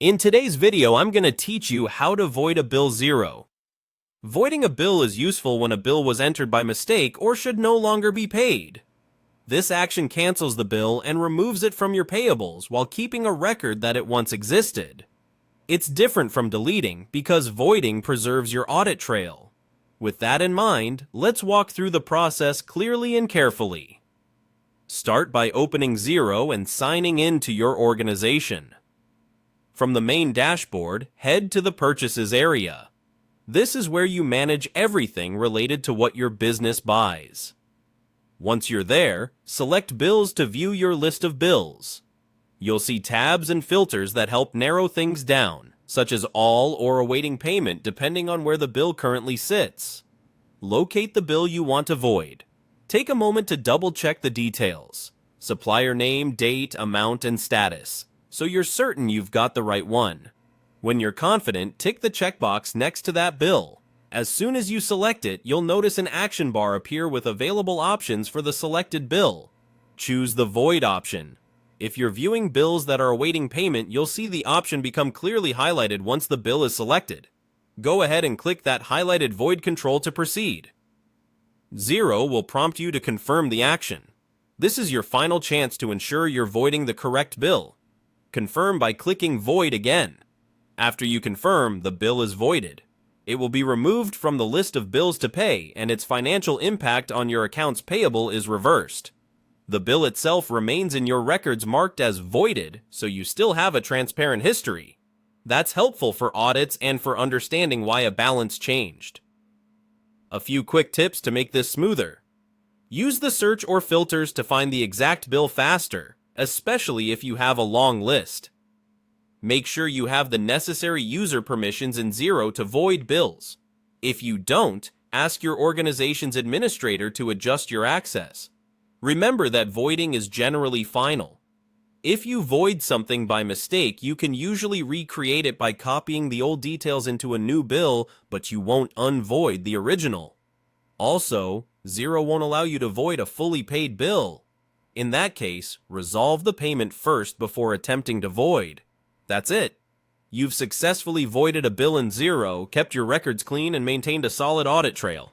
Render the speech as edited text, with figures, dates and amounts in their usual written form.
In today's video, I'm going to teach you how to void a bill Xero. Voiding a bill is useful when a bill was entered by mistake or should no longer be paid. This action cancels the bill and removes it from your payables while keeping a record that it once existed. It's different from deleting because voiding preserves your audit trail. With that in mind, let's walk through the process clearly and carefully. Start by opening Xero and signing in to your organization. From the main dashboard, head to the Purchases area. This is where you manage everything related to what your business buys. Once you're there, select Bills to view your list of bills. You'll see tabs and filters that help narrow things down, such as all or awaiting payment depending on where the bill currently sits. Locate the bill you want to void. Take a moment to double-check the details: supplier name, date, amount, and status, so you're certain you've got the right one. When you're confident, tick the checkbox next to that bill. As soon as you select it, you'll notice an action bar appear with available options for the selected bill. Choose the Void option. If you're viewing bills that are awaiting payment, you'll see the option become clearly highlighted once the bill is selected. Go ahead and click that highlighted Void control to proceed. Xero will prompt you to confirm the action. This is your final chance to ensure you're voiding the correct bill. Confirm by clicking Void again. After you confirm, the bill is voided. It will be removed from the list of bills to pay, and its financial impact on your accounts payable is reversed. The bill itself remains in your records marked as voided, so you still have a transparent history. That's helpful for audits and for understanding why a balance changed. A few quick tips to make this smoother. Use the search or filters to find the exact bill faster, especially if you have a long list. Make sure you have the necessary user permissions in Xero to void bills. If you don't, ask your organization's administrator to adjust your access. Remember that voiding is generally final. If you void something by mistake, you can usually recreate it by copying the old details into a new bill, but you won't unvoid the original. Also, Xero won't allow you to void a fully paid bill. In that case, resolve the payment first before attempting to void. That's it. You've successfully voided a bill in Xero, kept your records clean, and maintained a solid audit trail.